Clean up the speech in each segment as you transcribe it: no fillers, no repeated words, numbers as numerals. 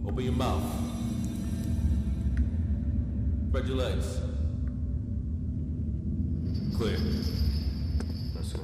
Open your mouth. Spread your legs. Clear. Let's go.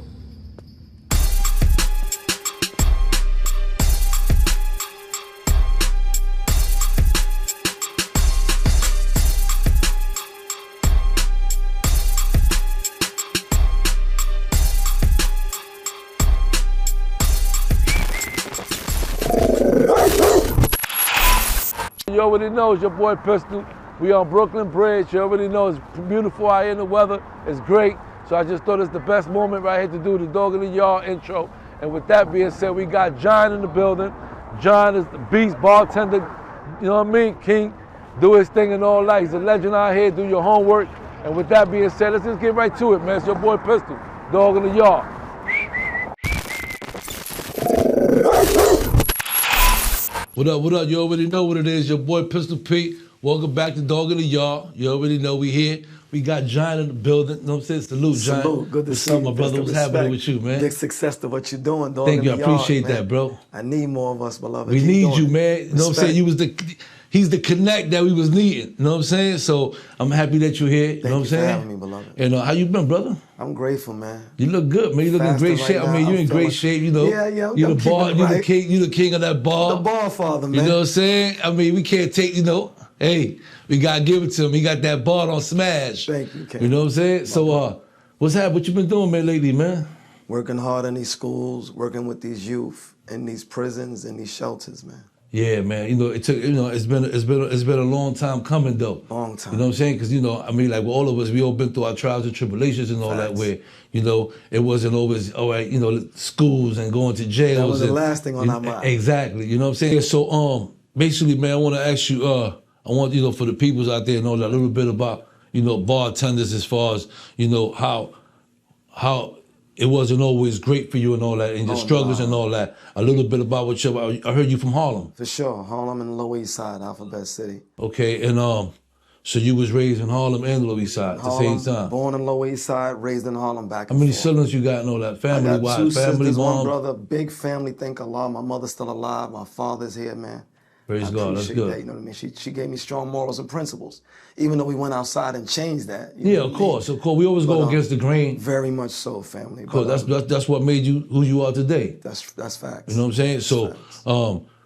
You already know it's your boy Pistol. We on Brooklyn Bridge. You already know it's beautiful out here in the weather. It's great. So I just thought it's the best moment right here to do the Dog in the Yard intro. And with that being said, we got John in the building. John is the beast bartender, you know what I mean? King, do his thing and all that. He's a legend out here, do your homework. And with that being said, let's just get right to it, man. It's your boy Pistol, Dog in the Yard. What up, what up? You already know what it is. Your boy Pistol Pete. Welcome back to Dog in the Yard. You already know we here. We got John in the building. You know what I'm saying? Salute, John. Salute. Good to see you. What's up, my brother? What's happening with you, man? Big success to what you're doing, Dog Thank in you. I the Yard, appreciate man. that, bro. I need more of us, beloved. We Keep need doing you, it. man. You know what I'm saying? He's the connect that we was needing. You know what I'm saying? So I'm happy that you're here. You know what I'm saying? Thank you for having me, beloved. And how you been, brother? I'm grateful, man. You look good, man. You look in great Fasting shape. right I mean, now. you in I'm great feeling- shape. You know, Yeah, you I'm the bar, keeping you it the right. king, you the king of that bar. The ball father, man. You know what I'm saying? I mean, we can't take, you know. Hey, we gotta give it to him. He got that bar on smash. Thank you, Ken. You know what I'm saying? So, what's happening? What you been doing, man, lately, man? Working hard in these schools, working with these youth in these prisons and these shelters, man. Yeah, man. You know, it took. You know, it's been a long time coming, though. Long time. You know what I'm saying? Because you know, I mean, like with all of us, we all been through our trials and tribulations and all that. Facts. Where you know, it wasn't always all right. You know, schools and going to jails. That was the and, last thing on our mind. Exactly. You know what I'm saying? So, basically, man, I want to ask you. I want you know for the peoples out there to know a little bit about you know bartenders as far as you know how it wasn't always great for you and all that, and your struggles and all that. A little bit about what you. I heard you from Harlem. For sure. Harlem and Lower East Side, Alphabet City. Okay, and so you was raised in Harlem and Lower East Side at the same time. Born in Lower East Side, raised in Harlem back How and many forth. siblings you got and all that? Family I got wise, two family, sisters, mom. one brother, big family, thank Allah. My mother's still alive, my father's here, man. Praise I God, that's appreciate good. that, you know what I mean? She gave me strong morals and principles, even though we went outside and changed that. You Yeah, know of what I course. We always go against the grain. Very much so, family. Because that's what made you who you are today. That's facts. You know what I'm saying?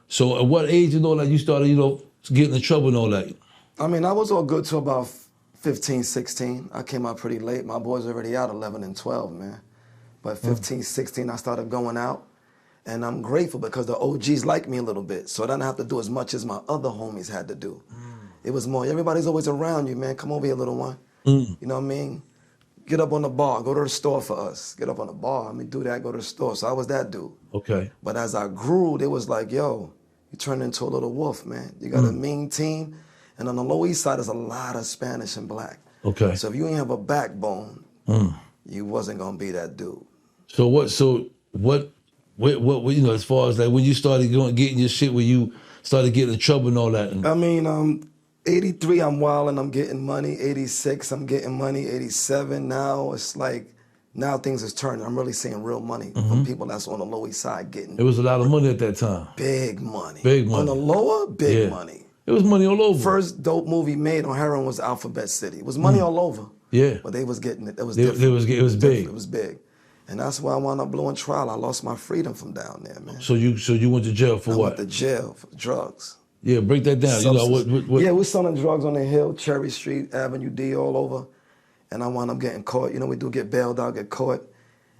So at what age and all that you started, you know, getting in trouble and all that? I mean, I was all good till about 15, 16. I came out pretty late. My boys already out 11 and 12, man. But 15, 16, I started going out. And I'm grateful because the OGs like me a little bit. So I didn't have to do as much as my other homies had to do. It was more, everybody's always around you, man. Come over here, little one. You know what I mean? Get up on the bar, go to the store for us. Get up on the bar, I mean, do that, go to the store. So I was that dude. Okay. But as I grew, it was like, yo, you turned into a little wolf, man. You got a mean team. And on the Lower East Side, there's a lot of Spanish and black. Okay. So if you ain't have a backbone, you wasn't gonna be that dude. So what you know, as far as like when you started getting your shit, when you started getting in trouble and all that? I mean, 83, I'm wild and I'm getting money. 86, I'm getting money. 87, now it's like, now things is turning. I'm really seeing real money from people that's on the Lower East Side getting. It was a lot of money at that time. Big money. Big money. On the lower, big money. It was money all over. First dope movie made on heroin was Alphabet City. It was money all over. Yeah. But they was getting it. It was It different. was big. It was big. And that's why I wound up blowing trial. I lost my freedom from down there, man. So you went to jail for I what? went to jail for drugs. Yeah, break that down. You know what? Yeah, we're selling drugs on the hill, Cherry Street, Avenue D, all over. And I wound up getting caught. You know, we do get bailed out, get caught.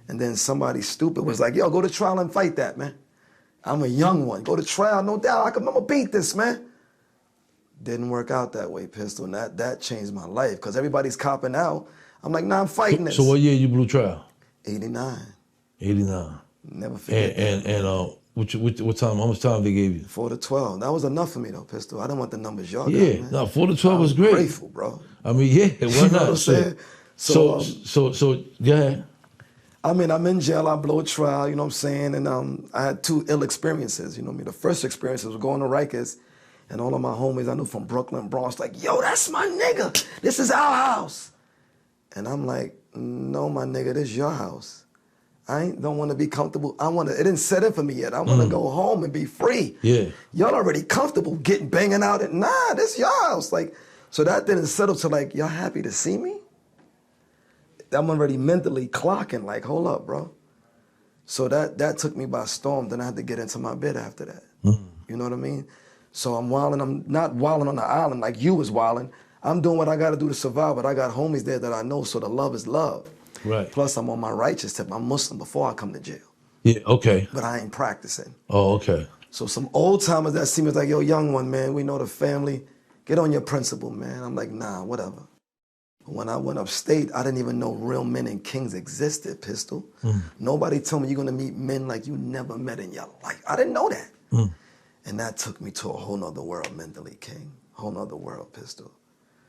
And then somebody stupid was like, yo, go to trial and fight that, man. I'm a young one. Go to trial, no doubt. I'm gonna beat this, man. Didn't work out that way, Pistol. And that changed my life because everybody's copping out. I'm like, nah, I'm fighting this. So what year you blew trial? 89. 89. Never forget that. And what time? How much time they gave you? 4 to 12. That was enough for me though, Pistol. I didn't want the numbers y'all got, Yeah, man. no, 4 to 12 was great. Grateful, bro. I mean, yeah, why You know not? what I'm saying? So yeah. I mean, I'm in jail, I blow a trial, you know what I'm saying? And I had 2 ill experiences, you know what I mean? The first experience was going to Rikers, and all of my homies I knew from Brooklyn, Bronx, like, yo, that's my nigga. This is our house. And I'm like, no, my nigga, this is your house. don't want to be comfortable. It didn't set in for me yet. I want to go home and be free. Yeah. Y'all already comfortable banging out and this y'all's. Like, so that didn't settle to like, y'all happy to see me? I'm already mentally clocking like, hold up, bro. So that took me by storm. Then I had to get into my bed after that. You know what I mean? So I'm wilding. I'm not wilding on the island like you was wilding. I'm doing what I got to do to survive, but I got homies there that I know, so the love is love. Right. Plus, I'm on my righteous tip. I'm Muslim before I come to jail. Yeah, okay. But I ain't practicing. Oh, okay. So some old timers that see me like, yo, young one, man, we know the family. Get on your principle, man. I'm like, nah, whatever. When I went upstate, I didn't even know real men and kings existed, Pistol. Nobody told me you're going to meet men like you never met in your life. I didn't know that. And that took me to a whole nother world mentally, King. Whole nother world, Pistol.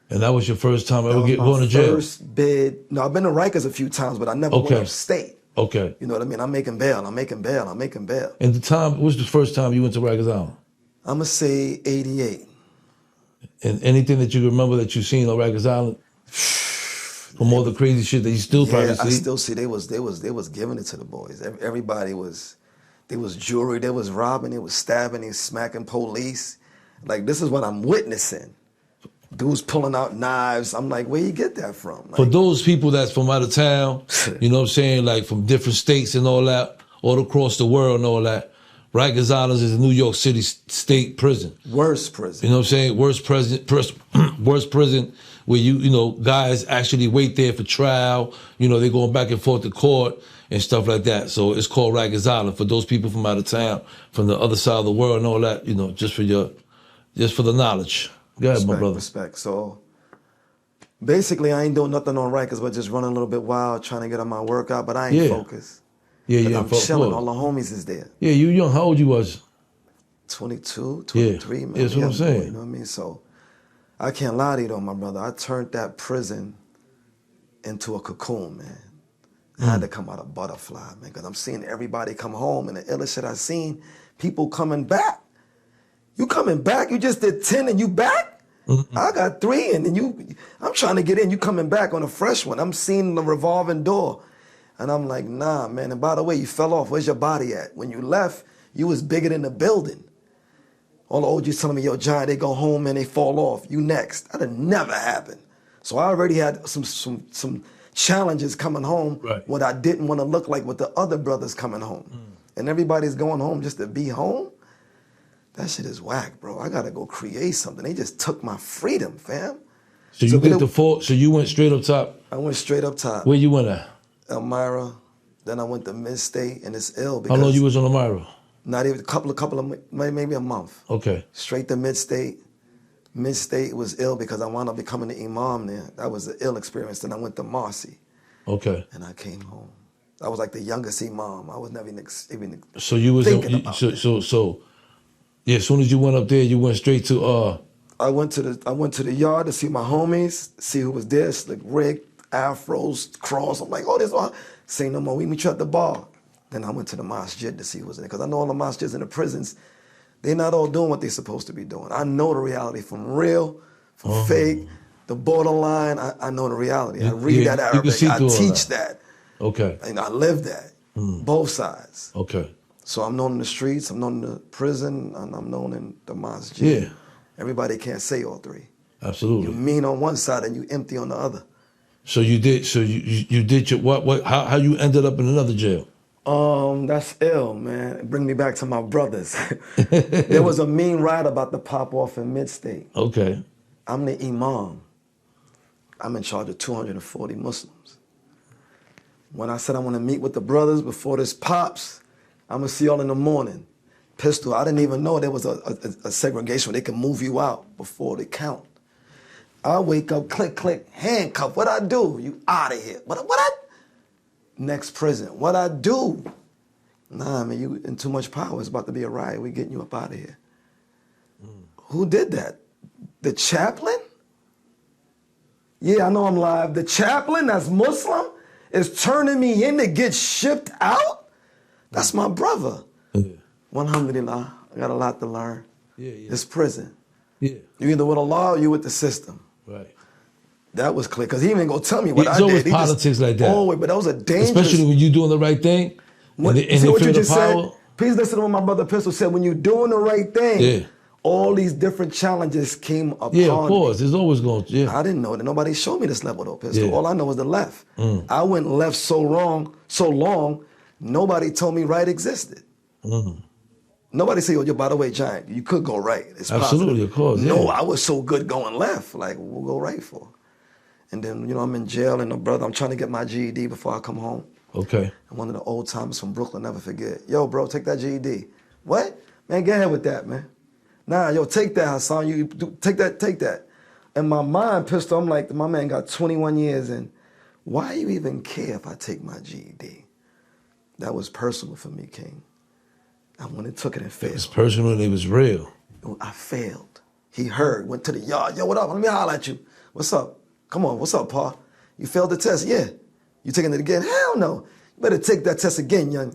And that was your first time ever going to jail? First bid. No, I've been to Rikers a few times, but I never went upstate. Okay. You know what I mean? I'm making bail. I'm making bail. I'm making bail. And the time, what was the first time you went to Rikers Island? I'm going to say 88. And anything that you remember that you seen on Rikers Island? From all the crazy shit that you still probably see? I still see. They was giving it to the boys. Everybody was, there was jewelry, they was robbing, they was stabbing, they was smacking police. Like, this is what I'm witnessing. Dudes pulling out knives. I'm like, where you get that from? Like, for those people that's from out of town, you know what I'm saying, like from different states and all that, all across the world and all that, Rikers Island is a New York City state prison. Worst prison. You know what I'm saying? Worst prison where you know, guys actually wait there for trial. You know, they're going back and forth to court and stuff like that. So it's called Rikers Island for those people from out of town, from the other side of the world and all that, you know, just for the knowledge. Go ahead, my brother. Respect. So basically, I ain't doing nothing on Rikers, but just running a little bit wild, trying to get on my workout, but I ain't focused. Yeah, I'm chilling. All the homies is there. Yeah, you young. How old you was? 22, 23, man. Yeah, that's what I'm saying. You know what I mean? So I can't lie to you though, my brother. I turned that prison into a cocoon, man. I had to come out a butterfly, man, because I'm seeing everybody come home, and the illest shit I seen, people coming back. You coming back? You just did 10 and you back? I got 3 and then I'm trying to get in. You coming back on a fresh one. I'm seeing the revolving door. And I'm like, nah, man. And by the way, you fell off. Where's your body at? When you left, you was bigger than the building. All the OGs telling me, yo, Giant, they go home and they fall off. You next. That'd never happen. So I already had some challenges coming home when I didn't want to look like with the other brothers coming home. And everybody's going home just to be home. That shit is whack, bro. I gotta go create something. They just took my freedom, fam. So you did so you went straight up top? I went straight up top. Where you went at? Elmira. Then I went to Mid-State, and it's ill because... How long you was on Elmira? Not even a couple of, maybe a month. Okay. Straight to Mid-State. Mid-State was ill because I wound up becoming the imam there. That was an ill experience. Then I went to Marcy. Okay. And I came home. I was like the youngest imam. I was never even so you was thinking about it. Yeah, as soon as you went up there, you went straight to I went to the yard to see my homies, see who was there, Slick Rick, Afros, Cross. I'm like, oh, this one. Say no more, we meet you at the bar. Then I went to the masjid to see who was in there, because I know all the masjids in the prisons, they're not all doing what they're supposed to be doing. I know the reality from real, from fake, the borderline. I know the reality. I read that Arabic. I teach that. Okay. And I live that. Both sides. Okay. So I'm known in the streets, I'm known in the prison, and I'm known in the masjid. Yeah. Everybody can't say all three. Absolutely. You mean on one side and you empty on the other. So you did. So you did your what? How you ended up in another jail? That's ill, man. Bring me back to my brothers. There was a mean riot about to pop off in Mid-State. Okay. I'm the imam. I'm in charge of 240 Muslims. When I said I want to meet with the brothers before this pops, I'm gonna see y'all in the morning. Pistol, I didn't even know there was a segregation where they can move you out before they count. I wake up, click, click, handcuff. What I do? You out of here. Next prison. What I do? Nah, man, you in too much power. It's about to be a riot. We getting you up out of here. Who did that? The chaplain? Yeah, I know I'm live. The chaplain that's Muslim is turning me in to get shipped out? That's my brother. Alhamdulillah, I got a lot to learn. Yeah. It's prison. Yeah. You either with Allah or you with the system. Right. That was clear, because he ain't gonna tell me what I It's did. always He politics like that. Always, but that was a dangerous. Especially when you're doing the right thing. And they See what feel you the just power. said? Please listen to what my brother Pistol said. When you're doing the right thing, Yeah. all these different challenges came upon Yeah, of course. me. It's always going to, yeah. I didn't know that. Nobody showed me this level, though, Pistol. Yeah. All I know is the left. I went left so long, nobody told me right existed. Nobody said, yo, by the way, Giant, you could go right. It's Absolutely, positive. of course. No, yeah. I was so good going left. Like, we'll go right for. And then, I'm in jail, and I'm trying to get my GED before I come home. Okay. And one of the old timers from Brooklyn, never forget. Yo, bro, take that GED. What? Man, get ahead with that, man. Nah, yo, take that, Hassan. Take that. In my mind, Pistol, I'm like, my man got 21 years, and why you even care if I take my GED? That was personal for me, King. I went and took it and failed. It was personal and it was real. I failed. He heard, went to the yard. Yo, what up? Let me holler at you. What's up? Come on, what's up, Pa? You failed the test? Yeah. You taking it again? Hell no. You better take that test again, young.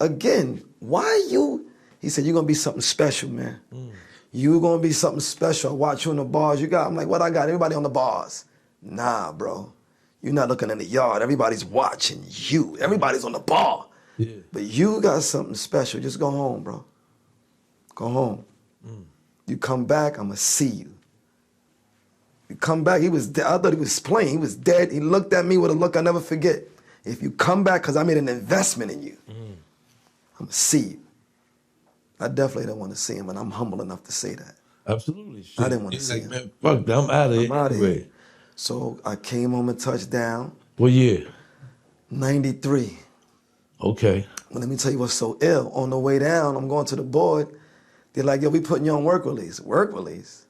Again. Why you? He said, you're going to be something special, man. You're going to be something special. I watch you in the bars. I'm like, what I got? Everybody on the bars. Nah, bro. You're not looking in the yard. Everybody's watching you. Everybody's on the bar. Yeah. But you got something special. Just go home, bro. Go home. You come back, I'm going to see you. You come back, he was dead. I thought he was playing. He was dead. He looked at me with a look I'll never forget. If you come back, because I made an investment in you, I'm going to see you. I definitely don't want to see him, and I'm humble enough to say that. Absolutely. Shit. I didn't want to see him. Man, fuck that, I'm out of here. I'm out of here. So I came home and touched down. What year? 93. Okay. Well, let me tell you what's so ill. On the way down, I'm going to the board. They're like, yo, we putting you on work release. Work release?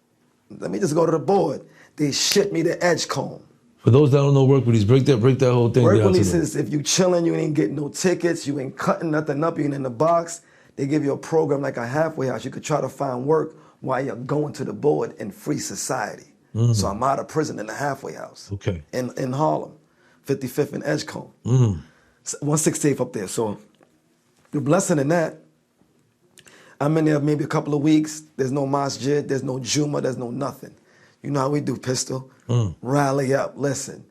Let me just go to the board. They shipped me to Edgecombe. For those that don't know work release, break that whole thing down. Work release is if you chilling, you ain't getting no tickets, you ain't cutting nothing up, you ain't in the box. They give you a program like a halfway house. You could try to find work while you're going to the board in free society. So I'm out of prison in the halfway house. Okay. In Harlem, 55th and Edgecombe. 168th up there. So the blessing in that, I'm in there maybe a couple of weeks. There's no masjid, there's no Juma, there's no nothing. You know how we do, Pistol? Rally up, listen.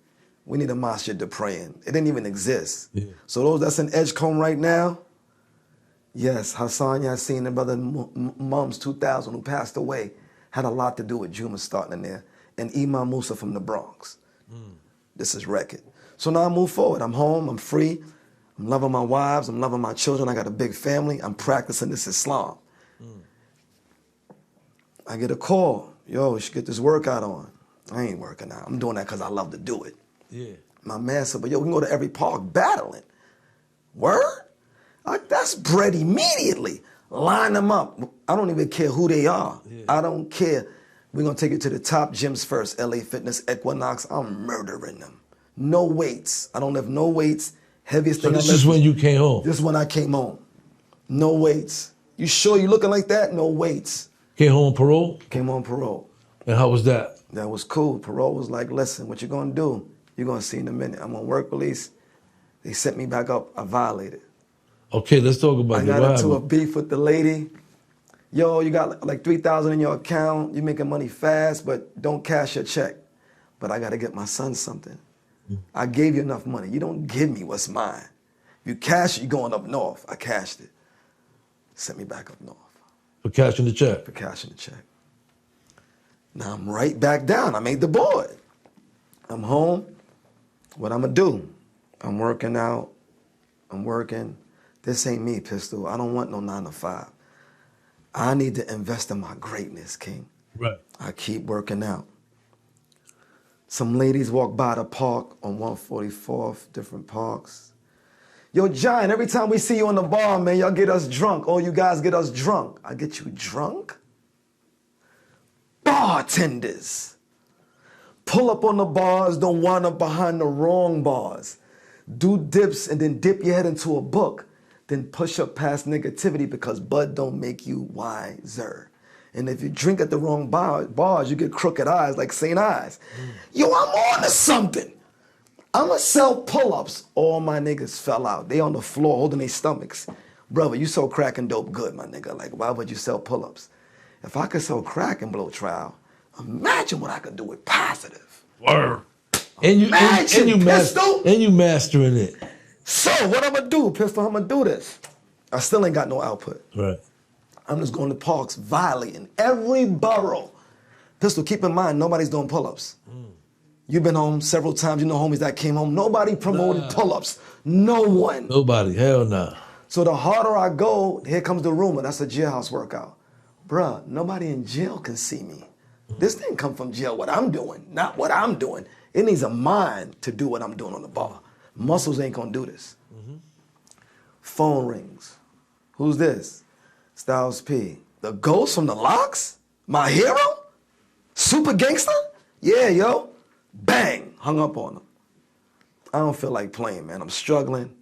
We need a masjid to pray in. It didn't even exist. Yeah. So those that's in Edgecombe right now, yes, Hassan Yassin and brother Mums 2000 who passed away had a lot to do with Juma starting in there. And Imam Musa from the Bronx. This is record. So now I move forward. I'm home, I'm free. I'm loving my wives, I'm loving my children. I got a big family. I'm practicing this Islam. I get a call. Yo, you should get this workout on. I ain't working out. I'm doing that because I love to do it. Yeah. My man said, but yo, we can go to every park battling. Word? That's bread immediately. Line them up. I don't even care who they are. Yeah. I don't care. We're going to take it to the top gyms first. LA Fitness, Equinox. I'm murdering them. No weights. I don't lift no weights. Heaviest thing I lift. So this is when you came home? This is when I came home. No weights. You sure you looking like that? No weights. Came home on parole? Came home on parole. And how was that? That was cool. Parole was like, listen, what you going to do? You're going to see in a minute. I'm on work release. They set me back up. I violated. Okay, let's talk about that. I got into a beef with the lady. Yo, you got like $3,000 in your account. You're making money fast, but don't cash your check. But I got to get my son something. I gave you enough money. You don't give me what's mine. If you cash it, you're going up north. I cashed it. Sent me back up north. For cashing the check? For cashing the check. Now I'm right back down. I made the board. I'm home. What I'm going to do? I'm working out. I'm working. This ain't me, Pistol. I don't want no 9 to 5. I need to invest in my greatness, King. Right. I keep working out. Some ladies walk by the park on 144th, different parks. Yo, Giant, every time we see you on the bar, man, y'all get us drunk. Oh, you guys get us drunk. I get you drunk? BarTendaz. Pull up on the bars, don't wind up behind the wrong bars. Do dips and then dip your head into a book. Then push up past negativity because bud don't make you wiser. And if you drink at the wrong bars, you get crooked eyes like St. Eyes. Yo, I'm on to something. I'ma sell pull-ups. All my niggas fell out. They on the floor holding their stomachs. Brother, you sell crack and dope good, my nigga. Like, why would you sell pull-ups? If I could sell crack and blow trial, imagine what I could do with positive. Word. And you mastering it. So what I'm gonna do, Pistol? I'm gonna do this. I still ain't got no output. Right. I'm just going to parks, violating every borough. Pistol, keep in mind, nobody's doing pull-ups. You've been home several times. You know homies that came home. Nobody promoted pull-ups. No one. Nobody. Hell no. So the harder I go, here comes the rumor. That's a jailhouse workout. Bruh, nobody in jail can see me. This didn't come from jail, what I'm doing, not what I'm doing. It needs a mind to do what I'm doing on the bar. Muscles ain't gonna do this. Phone rings. Who's this? Styles P. The ghost from the Locks? My hero? Super gangster? Yeah, yo. Bang, hung up on him. I don't feel like playing, man. I'm struggling.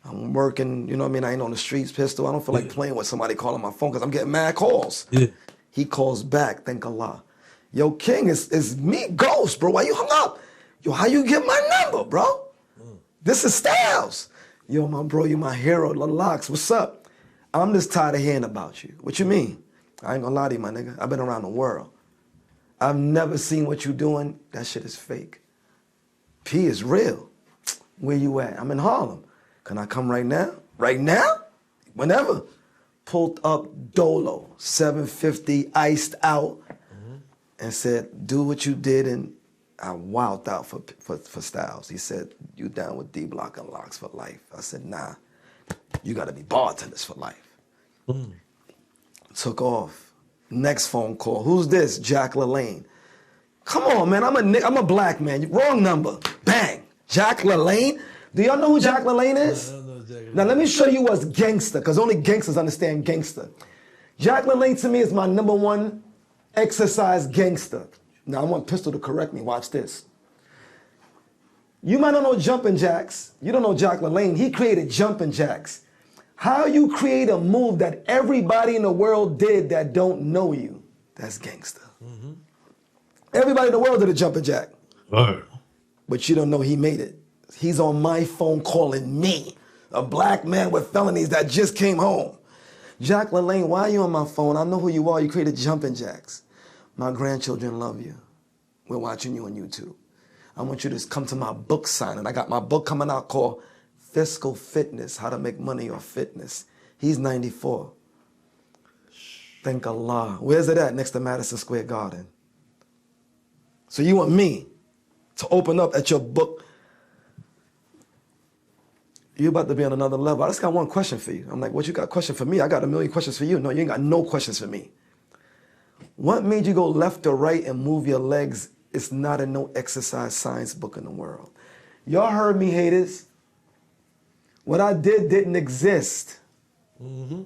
I'm working, you know what I mean? I ain't on the streets, Pistol. I don't feel like playing with somebody calling my phone because I'm getting mad calls. Yeah. He calls back, thank Allah. Yo, King, it's me, Ghost, bro. Why you hung up? Yo, how you get my number, bro? This is Styles. Yo, my bro, you my hero, LaLanne. What's up? I'm just tired of hearing about you. What you mean? I ain't gonna lie to you, my nigga. I've been around the world. I've never seen what you doing. That shit is fake. P is real. Where you at? I'm in Harlem. Can I come right now? Right now? Whenever. Pulled up Dolo, 750, iced out, and said, do what you did, and I wowed out for Styles. He said, you down with D-Block and Locks for life. I said, nah, you gotta be bartenders for life. Took off. Next phone call, who's this? Jack LaLanne. Come on, man, I'm a black man. Wrong number. Bang. Jack LaLanne? Do y'all know who Jack LaLanne is? I don't know Jack. Now let me show you what's gangsta, because only gangsters understand gangsta. Jack LaLanne to me is my #1 exercise gangster. Now I want Pistol to correct me, watch this. You might not know jumping jacks. You don't know Jack LaLanne. He created jumping jacks. How you create a move that everybody in the world did that don't know you, that's gangster. Everybody in the world did a jumping jack. But you don't know he made it. He's on my phone calling me, a black man with felonies that just came home. Jack LaLanne, why are you on my phone? I know who you are. You created jumping jacks. My grandchildren love you. We're watching you on YouTube. I want you to come to my book signing. I got my book coming out called Fiscal Fitness, How to Make Money Off Fitness. He's 94. Thank Allah. Where's it at? Next to Madison Square Garden. So you want me to open up at your book? You're about to be on another level. I just got one question for you. I'm like, what you got a question for me? I got a million questions for you. No, you ain't got no questions for me. What made you go left or right and move your legs? It's not in no exercise science book in the world. Y'all heard me, haters. What I did didn't exist. And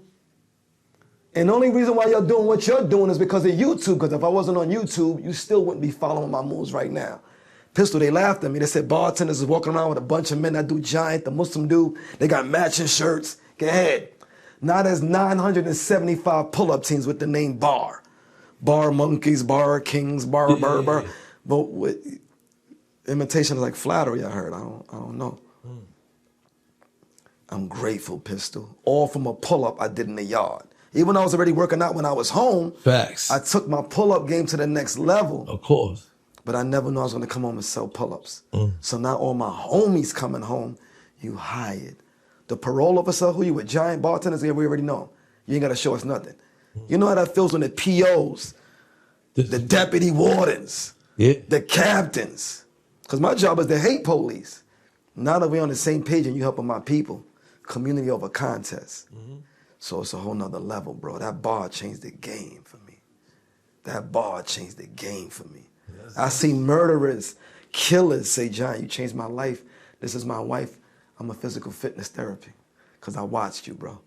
the only reason why you're doing what you're doing is because of YouTube, because if I wasn't on YouTube, you still wouldn't be following my moves right now. Pistol, they laughed at me. They said BarTendaz is walking around with a bunch of men that do giant, the Muslim do. They got matching shirts. Go ahead. Now there's 975 pull-up teams with the name Bar. Bar Monkeys, Bar Kings, Bar. But with, imitation is like flattery, I heard. I don't know. I'm grateful, Pistol. All from a pull-up I did in the yard. Even though I was already working out when I was home, Facts. I took my pull-up game to the next level. Of course. But I never knew I was going to come home and sell pull-ups. So now all my homies coming home, you hired. The parole officer, who you with, giant bartenders, we already know. You ain't got to show us nothing. You know how that feels when the POs, the deputy wardens, the captains. Because my job is to hate police. Now that we're on the same page and you helping my people, community over contest. So it's a whole nother level, bro. That bar changed the game for me. That bar changed the game for me. I see murderers, killers say, John, you changed my life. This is my wife. I'm a physical fitness therapy because I watched you, bro.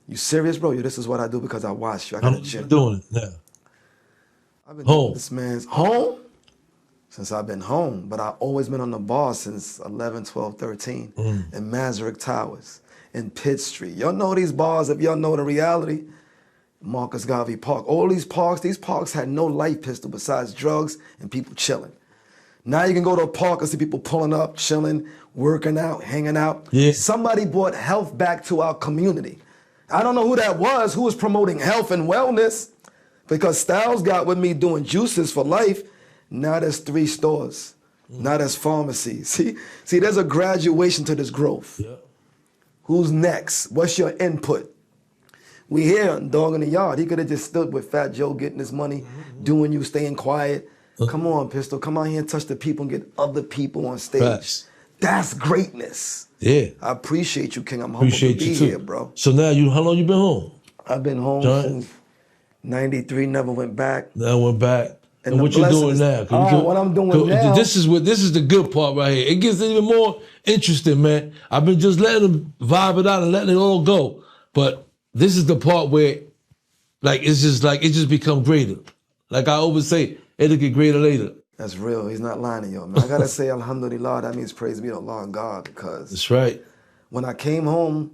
You serious, bro? This is what I do because I watched you. I got a gym. I'm doing it now. I've been doing this man's home since I've been home, but I've always been on the bar since 11, 12, 13 in Mazarick Towers, in Pitt Street. Y'all know these bars if y'all know the reality. Marcus Garvey Park. All these parks had no life, Pistol, besides drugs and people chilling. Now you can go to a park and see people pulling up, chilling, working out, hanging out. Somebody brought health back to our community. I don't know who that was, who was promoting health and wellness, because Styles got with me doing juices for life. Now there's 3 stores. Now there's pharmacies. See, there's a graduation to this growth. Yeah. Who's next? What's your input? We here, dog in the yard. He could have just stood with Fat Joe getting his money, doing you, staying quiet. Come on, Pistol. Come out here and touch the people and get other people on stage. Facts. That's greatness. Yeah. I appreciate you, King. I'm humbled Appreciate to be you too. here, bro. So now how long you been home? I've been home since 93, never went back. Now I went back. And what the you doing blessings- now? what I'm doing now- This is the good part right here. It gets even more interesting, man. I've been just letting them vibe it out and letting it all go. But this is the part where, it just become greater. Like I always say, it'll get greater later. That's real. He's not lying to you, man. I gotta say, alhamdulillah, that means praise be to Allah and God, because That's right. when I came home,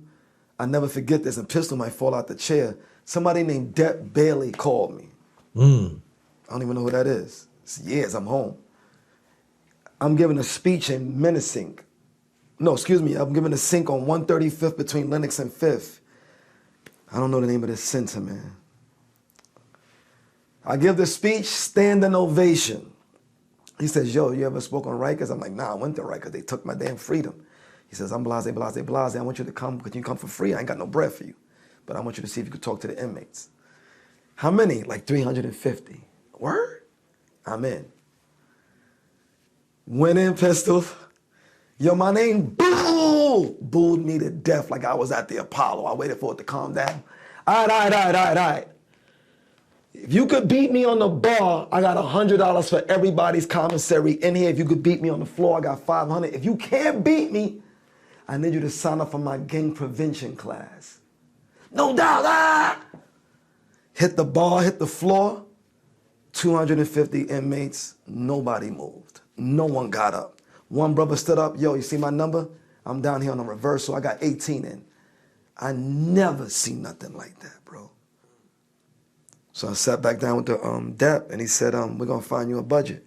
I never forget this, and Pistol might fall out the chair. Somebody named Depp Bailey called me. I don't even know who that is. It's years I'm home. I'm giving a speech in Menacing. No, excuse me, I'm giving a sync on 135th between Lenox and 5th. I don't know the name of this center, man. I give the speech, standing ovation. He says, yo, you ever spoke on Rikers? I'm like, nah, I went to Rikers. They took my damn freedom. He says, I'm blase, blase, blase. I want you to come. Could you come for free? I ain't got no bread for you. But I want you to see if you could talk to the inmates. How many? Like 350. Word? I'm in. Went in, Pistol. Yo, my name, boo! Booed me to death like I was at the Apollo. I waited for it to calm down. All right. If you could beat me on the bar, I got $100 for everybody's commissary in here. If you could beat me on the floor, I got $500. If you can't beat me, I need you to sign up for my gang prevention class. No doubt. Hit the bar, hit the floor. 250 inmates, nobody moved. No one got up. One brother stood up, yo, you see my number? I'm down here on a reversal, I got 18 in. I never seen nothing like that, bro. So I sat back down with the Depp, and he said, we're gonna find you a budget.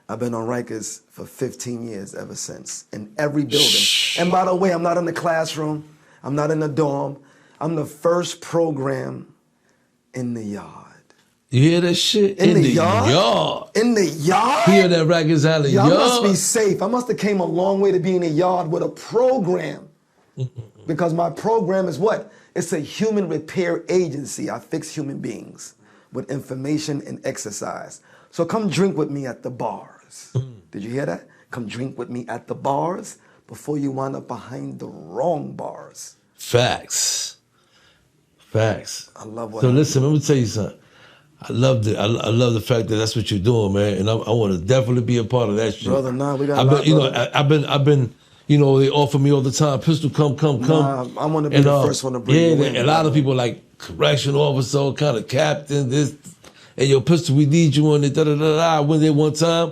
I've been on Rikers for 15 years ever since, in every building. And by the way, I'm not in the classroom, I'm not in the dorm, I'm the first program in the yard. You hear that shit? In the yard? In the yard? Here at Rikers Island Y'all yard. must be safe. I must have came a long way to be in the yard with a program. Because my program is what? It's a human repair agency. I fix human beings with information and exercise. So come drink with me at the bars. Did you hear that? Come drink with me at the bars before you wind up behind the wrong bars. Facts. I love what So listen, let me tell you something. I love the fact that that's what you're doing, man, and I want to definitely be a part of that shit. Brother, nah, we got. I've been, they offer me all the time, Pistol, come. Nah, I want to be the first one to bring you in. Yeah, a lot of people like correctional officer, kind of captain, this. Hey, yo, Pistol, we need you on it. I went there one time,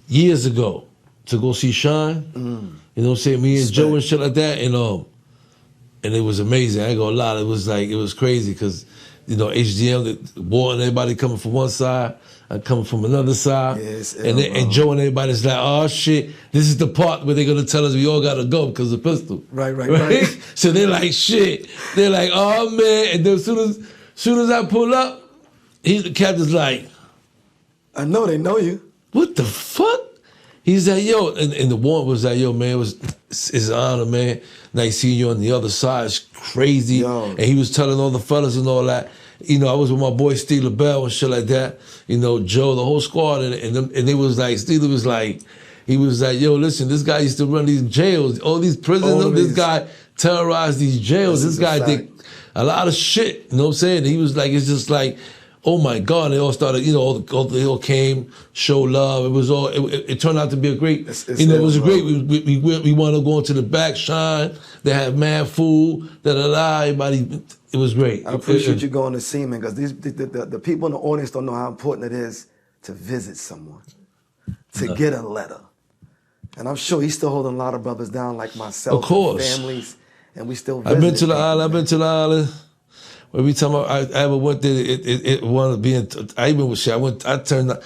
years ago, to go see Shine. You know what I'm saying? Me and Joe and shit like that, and it was amazing. I ain't gonna lie, it was crazy because. HGM, the war and everybody coming from one side, and coming from another side. Yes, and Joe and everybody's like, oh shit, this is the part where they're gonna tell us we all gotta go because of Pistol. Right. So they're like, shit. They're like, oh man. And then as soon as I pull up, the captain's like, I know they know you. What the fuck? He's like, yo, and the warrant was like, yo, man, it's an honor, man. Nice seeing you on the other side. It's crazy. Yo. And he was telling all the fellas and all that. I was with my boy Steve LaBelle and shit like that. Joe, the whole squad, and they was like, Steve was like, yo, listen, this guy used to run these jails, all these prisons. This guy terrorized these jails. This guy did a lot of shit. You know what I'm saying? He was like, it's just like, oh my God, they all started, they all came, show love. It was all, it turned out to be a great, it was a great, we wanted to go into the back, Shine, they had mad food, everybody, it was great. I appreciate you going to see, man, because the people in the audience don't know how important it is to visit someone, to get a letter. And I'm sure he's still holding a lot of brothers down like myself, of course. And families, and we still visit. I've been to the island. Every time I ever went there, it wanted to be in. I even was shit. I went to the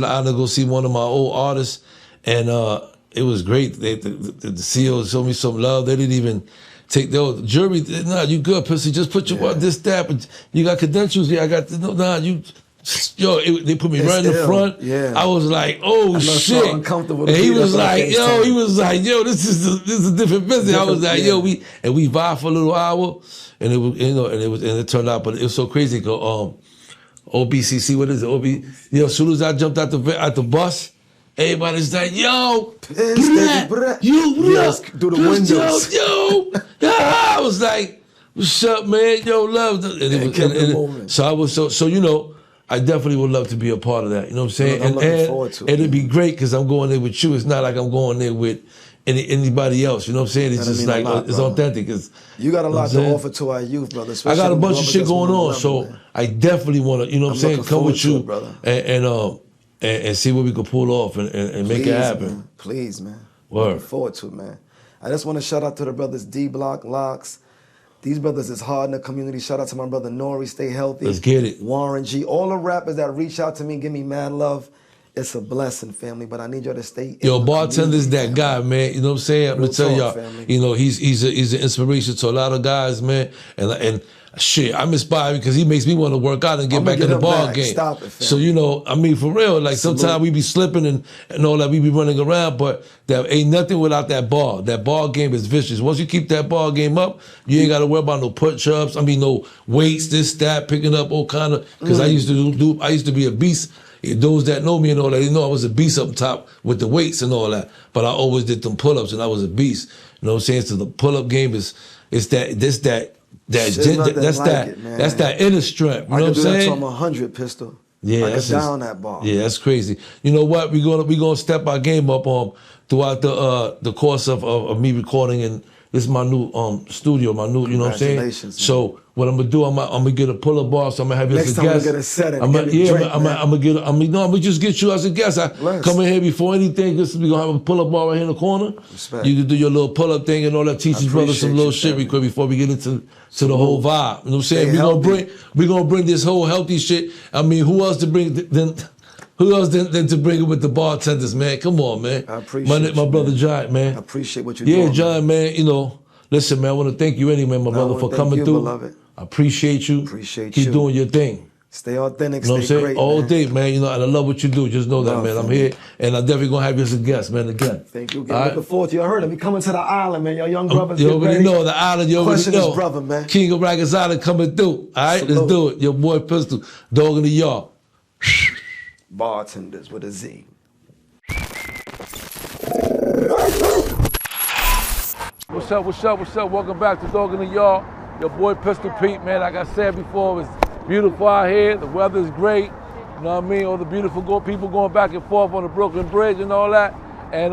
island to go see one of my old artists, and it was great. The CEOs showed me some love. They didn't even take the jury. Nah, you good, pussy. Just put your this, that. But you got credentials here. I got you Yo, they put me It's right in the ill. front. Yeah. I was like, oh shit. So uncomfortable to And he be there was for that like, FaceTime. he was like, yo, this is a different business. I was like, Different, yo, we vibed for a little hour, and it was, and it turned out, but it was so crazy. OBCC, what is it? As soon as I jumped out the bus, everybody's like, yo, Yes, through the windows. Yo. I was like, what's up, man? Yo, love. So I was so I definitely would love to be a part of that. You know what I'm saying? I'm looking forward to it. And it'd be great because I'm going there with you. It's not like I'm going there with anybody else. You know what I'm saying? It's just like it's authentic. You got a lot to offer to our youth, brother. I got a bunch of shit going on, so I definitely want to. You know what I'm saying? Come with you, brother, and see what we can pull off and make it happen. Man. Please, man. Word. Looking forward to it, man. I just want to shout out to the brothers D Block, Locks. These brothers is hard in the community. Shout out to my brother Nori, stay healthy. Let's get it. Warren G. All the rappers that reach out to me, give me mad love. It's a blessing, family, but I need y'all to stay Yo, BarTendaz that guy, man. You know what I'm saying? I'm gonna tell y'all, family. He's an inspiration to a lot of guys, man. And shit, I'm inspired because he makes me want to work out and get back in the ball game. Stop it, family. So, for real, like sometimes we be slipping and all that, we be running around, but there ain't nothing without that ball. That ball game is vicious. Once you keep that ball game up, you ain't got to worry about no push-ups. No weights, this, that, picking up all kind of, because I used to be a beast. Those that know me and all that, they know I was a beast up top with the weights and all that. But I always did them pull-ups and I was a beast. You know what I'm saying? So the pull-up game that's that inner strength. You know what I'm saying? I can do that to 100 pistol. Yeah, that's down that ball. Yeah, that's crazy. You know what? We're gonna step our game up throughout the course of me recording, and this is my new studio, my new, you know what I'm saying? Congratulations, man. So what I'm gonna do, I'm gonna get a pull-up bar, so I'm gonna have you as a guest. Next time I'm gonna just get you as a guest. Come in here before anything, we gonna have a pull-up bar right here in the corner. Respect. You can do your little pull-up thing and all that, teach these brothers some little shit real quick before we get into the whole vibe. You know what I'm saying? We're gonna bring this whole healthy shit. Who else to bring than to bring it with the BarTendaz, man? Come on, man. I appreciate my brother Giant, man. I appreciate what you're doing. Yeah, Giant, man, listen, man, I want to thank you anyway, my brother, for coming through. Beloved. I appreciate you. Keep doing your thing. Stay authentic, you know what I'm stay saying? great, All man. day, man. And I love what you do. Just know that, man. I'm here, and I'm definitely gonna have you as a guest, man. Again. Thank you. Looking forward to you. I heard him. He coming to the island, man. Your young brothers. You already know the island. You already know. His brother, man. King of Rikers Island coming through. All right, let's do it. Your boy Pistol, dog in the yard. BarTendaz with a Z. What's up? Welcome back to Dog in the Yard. Your boy Pistol Pete, man. Like I said before, it's beautiful out here. The weather is great. You know what I mean? All the beautiful people going back and forth on the Brooklyn Bridge and all that. And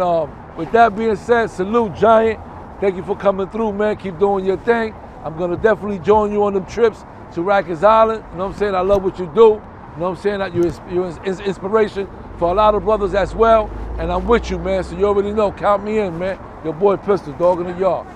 with that being said, salute, Giant. Thank you for coming through, man. Keep doing your thing. I'm going to definitely join you on them trips to Rikers Island. You know what I'm saying? I love what you do. You know what I'm saying? That you're inspiration for a lot of brothers as well. And I'm with you, man. So you already know. Count me in, man. Your boy Pistol, dog in the yard.